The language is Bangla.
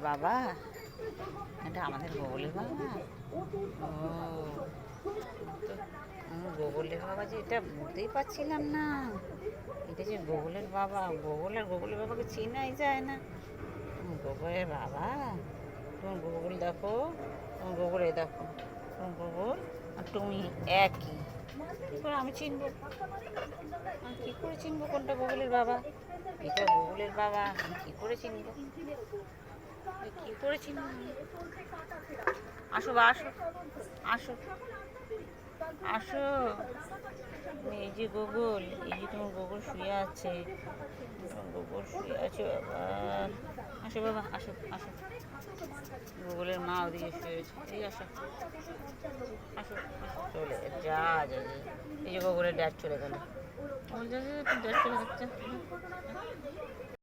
বাবা, এটা আমাদের গোগলের বাবা। ও গোগলের বাবা যে, এটা বুঝতেই পারছিলাম না এটা যে গোগলের বাবা। গোগলের বাবাকে চেনাই যায় না। গোগলের বাবা, তোমার গোগল দেখো, তোমার গোগলে দেখো, তোমার গোগল আর তুমি একই। কী করে আমি চিনবো? আমি কী করে চিনবো কোনটা গোগলের বাবা? এটা গোগলের বাবা, আমি কী করে চিনবো? কী করে চিনবো? আসো বা, আসো আসো আসো। এই যে গোগল, এই যে তোমার গোগল শুয়ে আছে, তোমার গোগল শুয়ে আছে বাবা। আসো বাবা, আসো আসো। গোগলের মা ওদিকে শুয়েছে, এই আসো আসো আসো। চলে যা যা যা। এই যে গোগলের ড্যাড চলে গেল। ড্যাড চলে যাচ্ছে।